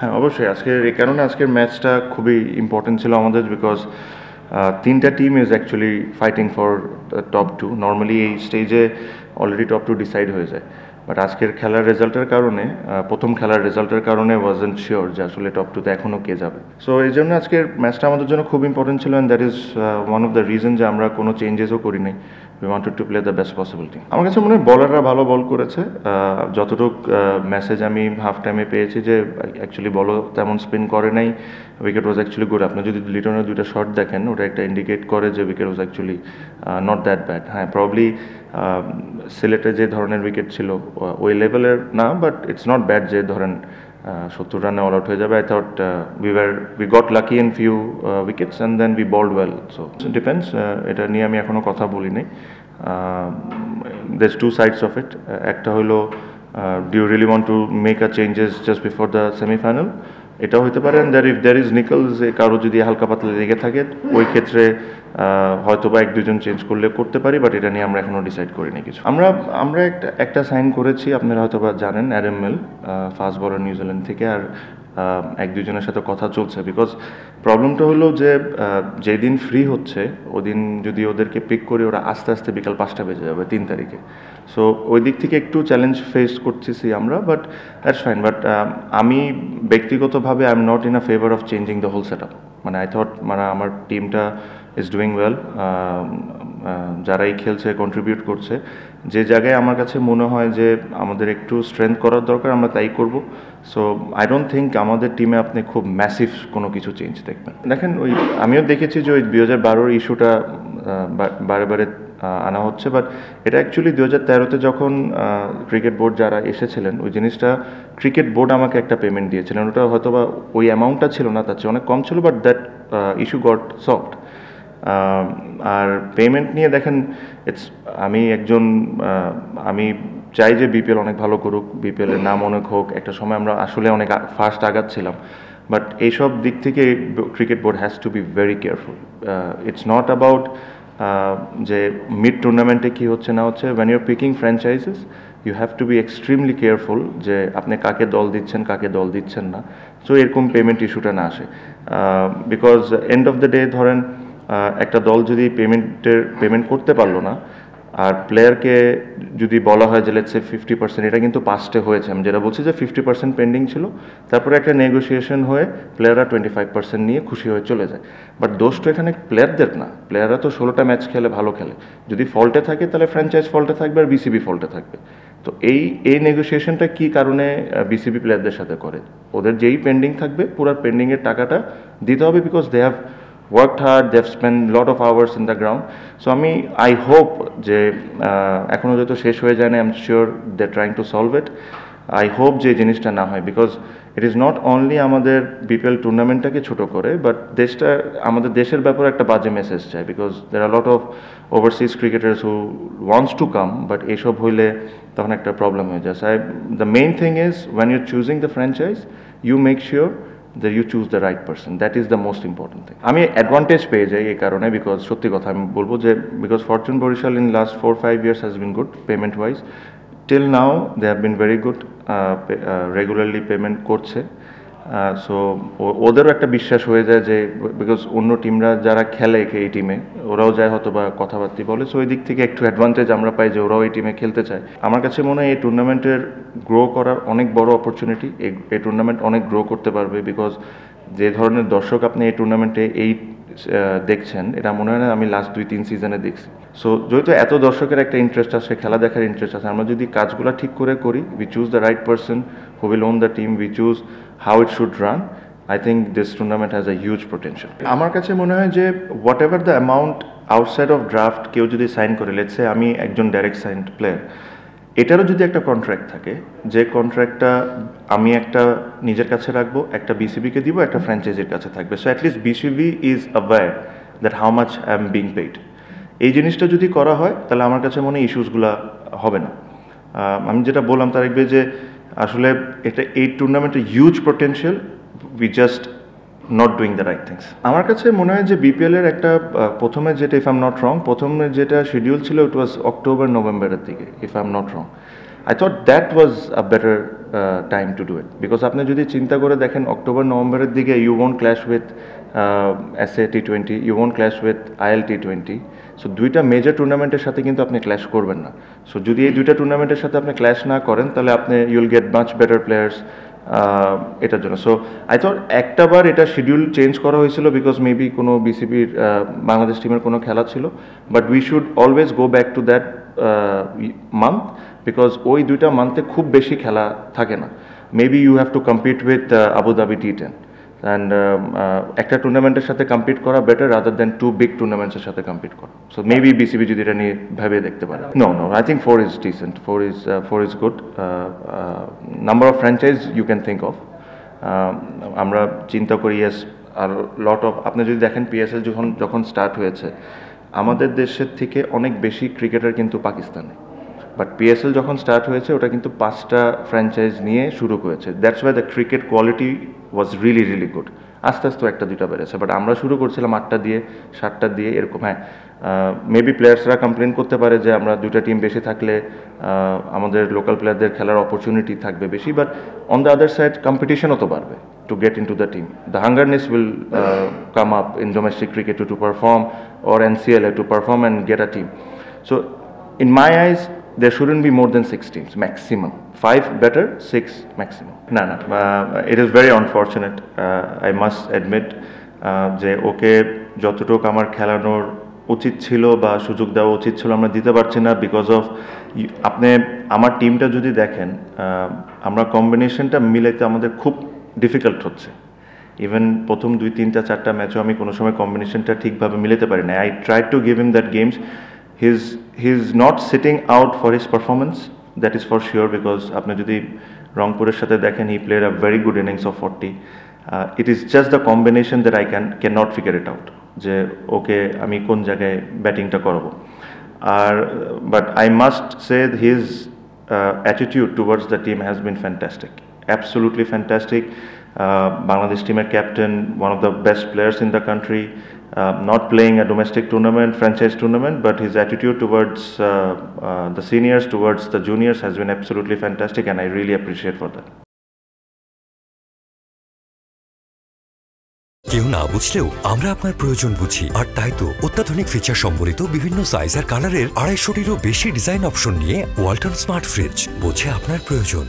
হ্যাঁ, অবশ্যই আজকের এই কারণে আজকের ম্যাচটা খুবই ইম্পর্টেন্ট ছিল আমাদের বিকজ তিনটা team is actually fighting for top two. Normally এই স্টেজে অলরেডি টপ টু ডিসাইড হয়ে যায়, বাট আজকের খেলার রেজাল্টের কারণে প্রথম খেলার রেজাল্টের কারণে ওয়াজন্ট শিওর যে আসলে টপ টুতে এখনও কে যাবে। সো এই জন্য আজকের ম্যাচটা আমাদের জন্য খুব ইম্পর্টেন্ট ছিল, and that is one of the reason যে আমরা কোনো চেঞ্জেসও করি নাই। We wanted to play the best possible team. আমার কাছে মনে হয় বলাররা ভালো বল করেছে। যতটুক মেসেজ আমি হাফ টাইমে পেয়েছি যে অ্যাকচুয়ালি বলও তেমন স্পিন করে নাই, উইকেট ওয়াজ অ্যাকচুয়ালি গুড। আপনি যদি লিটনের দুইটা শট দেখেন, ওটা একটা ইন্ডিকেট করে যে wicket was actually not that bad. হ্যাঁ, প্রবলি সিলেটে যে ধরনের উইকেট ছিল ওই লেভেলের না, বাট ইটস নট ব্যাড যে ধরেন 70 রানে অল আউট হয়ে যাবে। I thought we got lucky in few wickets and then we bowled well. So depends, এটা নিয়ে আমি এখনও কথা বলি নাই। there's two sides of it. একটা হলো do you really want to make a changes just before the semi-final? এটাও হতে পারে, and that if there is nickels কারো যদি হালকা পাতলা লেগে থাকে ওই ক্ষেত্রে হয়তো বা এক দুজন চেঞ্জ করলে করতে পারি, বাট এটা নিয়ে আমরা এখনও ডিসাইড করিনি কিছু। আমরা একটা সাইন করেছি, আপনারা হয়তো বা জানেন, অ্যাডাম মিল, ফাস্ট বলার নিউজিল্যান্ড থেকে। আর এক দুজনের সাথে কথা চলছে, বিকজ প্রবলেমটা হলো যে যেদিন ফ্রি হচ্ছে ওদিন যদি ওদেরকে পিক করি ওরা আস্তে আস্তে বিকাল 5টা বেজে যাবে 3 তারিখে। সো ওই দিক থেকে একটু চ্যালেঞ্জ ফেস করতেছি আমরা, বাট দ্যাটস ফাইন। বাট আমি ব্যক্তিগতভাবে I am not in a favour of changing the whole set up. মানে আই থট আমার টিমটা ইজ ডুইং ওয়েল, যারাই খেলছে কন্ট্রিবিউট করছে। যে জায়গায় আমার কাছে মনে হয় যে আমাদের একটু স্ট্রেংথ করার দরকার আমরা তাই করব। সো আই ডোন্ট থিঙ্ক আমাদের টিমে আপনি খুব ম্যাসিভ কোনো কিছু চেঞ্জ দেখবেন। দেখেন, আমিও দেখেছি যে ওই 2012 ইস্যুটা বারে বারে আনা হচ্ছে, বাট এটা অ্যাকচুয়ালি 2013-তে যখন ক্রিকেট বোর্ড যারা এসেছিলেন ওই জিনিসটা ক্রিকেট বোর্ড আমাকে একটা পেমেন্ট দিয়েছিলেন। ওটা হয়তো বা ওই অ্যামাউন্টটা ছিল না, তার চেয়ে অনেক কম ছিল, but that issue got solved. আর পেমেন্ট নিয়ে দেখেন, আমি চাই যে বিপিএল অনেক ভালো করুক, বিপিএলের নাম অনেক হোক। একটা সময় আমরা আসলে অনেক ফার্স্ট আগাচ্ছিলাম, বাট এইসব দিক থেকে cricket board has to be very careful. It's not about যে মিড টুর্নামেন্টে কী হচ্ছে না হচ্ছে। When your picking franchises you have to be extremely careful যে আপনি কাকে দল দিচ্ছেন কাকে দল দিচ্ছেন না, সো এরকম পেমেন্ট ইস্যুটা না আসে। Because end of the day ধরেন একটা দল যদি পেমেন্ট করতে পারলো না, আর প্লেয়ারকে যদি বলা হয় যে লেটস সে 50%, এটা কিন্তু পাস্টে হয়েছে। আমি যেটা বলছি যে 50% পেন্ডিং ছিল, তারপরে একটা নেগোসিয়েশন হয়ে প্লেয়াররা 25% নিয়ে খুশি হয়ে চলে যায়। বাট দোষ তো এখানে প্লেয়ারদের না, প্লেয়াররা তো 16টা ম্যাচ খেলে ভালো খেলে। যদি ফল্টে থাকে তাহলে ফ্র্যাঞ্চাইজ ফল্টে থাকবে আর বিসিবি ফল্টে থাকবে। তো এই নেগোসিয়েশনটা কী কারণে বিসিবি প্লেয়ারদের সাথে করে? ওদের যেই পেন্ডিং থাকবে পুরো পেন্ডিংয়ের টাকাটা দিতে হবে, because they have worked hard, they've spent lot of hours in the ground. So I hope যে এখনও যেহেতু শেষ হয়ে যায় না, I am sure they trying to solve it. I hope যে জিনিসটা না হয়, because it is not only আমাদের বিপিএল টুর্নামেন্টটাকে ছোট করে, বাট আমাদের দেশের ব্যাপারে একটা বাজে মেসেজ চায়, because there are lot of overseas cricketers who wants to come, but এইসব হইলে তখন একটা প্রবলেম হয়ে যায়। The main thing is when your choosing the franchise you make sure that you choose the right person. That is the most important thing. আমি advantage পেয়ে যাই এই কারণে, বিকজ সত্যি কথা আমি বলবো যে because fortune Barishal in last 4-5 years has been good payment wise. Till now they have been very good, regularly payment করছে। সো ওদেরও একটা বিশ্বাস হয়ে যায় যে বিকজ অন্য টিমরা যারা খেলে এই টিমে ওরাও যায় হয়তো বা কথাবার্তা বলে, সো ওই দিক থেকে একটু অ্যাডভান্টেজ আমরা পাই যে ওরাও এই টিমে খেলতে চায়। আমার কাছে মনে হয় এই টুর্নামেন্টের গ্রো করার অনেক বড় অপরচুনিটি। এই টুর্নামেন্ট অনেক গ্রো করতে পারবে, বিকজ যে ধরনের দর্শক আপনি এই টুর্নামেন্টে দেখছেন এটা মনে হয় না আমি লাস্ট 2-3 সিজনে দেখছি। সো যেহেতু এত দর্শকের একটা ইন্টারেস্ট আছে, খেলা দেখার ইন্টারেস্ট আছে, আমরা যদি কাজগুলো ঠিক করে করি, we choose the right person who will won the team, we choose how it should run, I think this tournament has a huge potential. আমার কাছে মনে হয় যে what ever the amount outside of draft কেউ যদি sign করে, let's say আমি একজন ডাইরেক্ট সাইন্ড প্লেয়ার, এটারও যদি একটা কন্ট্রাক্ট থাকে, যে কন্ট্রাক্টটা আমি একটা নিজের কাছে রাখবো, একটা বিসিবিকে দিব, একটা ফ্র্যাঞ্চাইজির কাছে থাকবে। So at least BCB is aware that how much I am being paid. এই জিনিসটা যদি করা হয় তাহলে আমার কাছে মনে হয় ইস্যুসগুলো হবে না। আমি যেটা বললাম তার একবে যে আসলে এই টুর্নামেন্টের huge potential, we just not doing the right things. আমার কাছে মনে হয় যে বিপিএলের একটা প্রথমে যেটা, if I am not wrong, প্রথমে যেটা শিডিউল ছিল ইট ওয়াজ অক্টোবর নভেম্বরের দিকে, if I am not wrong. I thought that was a better time to do it, because আপনি যদি চিন্তা করে দেখেন অক্টোবর নভেম্বরের দিকে you won't clash with SA T20, you won't clash with IL T20, so দুইটা মেজর টুর্নামেন্টের সাথে কিন্তু আপনি ক্ল্যাশ করবেন না। সো যদি এই দুইটা টুর্নামেন্টের সাথে আপনি ক্ল্যাশ না করেন তাহলে আপনি ইউল গেট মাচ বেটার প্লেয়ার্স এটার জন্য। সো আই থট একটা বার এটা শিডিউল চেঞ্জ করা হয়েছিল বিকজ মেবি কোনো বিসিবির বাংলাদেশ টিমের কোনো খেলা ছিল, but we should always go back to that month, because ওই দুইটা মান্থে খুব বেশি খেলা থাকে না। Maybe you have to compete with Abu Dhabi T10 and একটা টুর্নামেন্টের সাথে কম্পিট করা better rather than to big টুর্নামেন্টসের সাথে কম্পিট করা। সো মেবি বিসিবি যদি এটা নিয়ে ভেবে দেখতে পারে। No I think 4 is decent, 4 is good. Number of franchise you can think of. আমরা চিন্তা করি yes আর লট অফ, আপনি যদি দেখেন PSL যখন স্টার্ট হয়েছে আমাদের দেশের থেকে অনেক বেশি ক্রিকেটার কিন্তু পাকিস্তানে, বাট PSL যখন স্টার্ট হয়েছে ওটা কিন্তু 5টা ফ্র্যাঞ্চাইজ নিয়ে শুরু করেছে। That's why the cricket quality was really good. আস্তে আস্তে একটা দুইটা বেড়েছে, বাট আমরা শুরু করছিলাম 8টা দিয়ে 7টা দিয়ে এরকম। হ্যাঁ, মেবি প্লেয়ার্সরা কমপ্লেন করতে পারে যে আমরা দুইটা টিম বেশি থাকলে আমাদের লোকাল প্লেয়ারদের খেলার অপরচুনিটি থাকবে বেশি, but on the other side কম্পিটিশনও তো বাড়বে to get into the team. The hungerness will come up in domestic cricket to perform, or NCLA to perform and get a team. So in my eyes there shouldn't be more than 6 teams maximum. 5 better, 6 maximum. No, it is very unfortunate, I must admit, যে ওকে যতটুক আমার খেলানোর উচিত ছিল বা সুযোগ দেওয়া উচিত ছিল আমরা দিতে পারছি না, বিকজ অফ আপনি আমার টিমটা যদি দেখেন আমরা কম্বিনেশনটা মিলাইতে আমাদের খুব ডিফিকাল্ট হচ্ছে। ইভেন প্রথম 2, 3, 4টা ম্যাচও আমি কোনো সময় কম্বিনেশনটা ঠিকভাবে মিলাতে পারি না। I try to give him that games, he is not sitting out for his performance, that is for sure, because আপনি যদি রংপুরের সাথে দেখেন he played a very good innings of 40। It is just the combination that I can not figure it out, যে okay আমি কোন জায়গায় ব্যাটিংটা করাবো। আর but I must say his attitude towards the team has been fantastic, absolutely fantastic. Bangladesh team captain, one of the best players in the country, not playing a domestic tournament, franchise tournament, but his attitude towards the seniors, towards the juniors has been absolutely fantastic, and I really appreciate for that. কেউ না বুঝলেও আমরা আপনার প্রয়োজন বুঝি, আর তাই তো অত্যাধুনিক ফিচার সম্বলিত বিভিন্ন সাইজ আর কালারের 250টিরও বেশি ডিজাইন অপশন নিয়ে ওয়ালটন স্মার্ট ফ্রিজ বোঝে আপনার প্রয়োজন।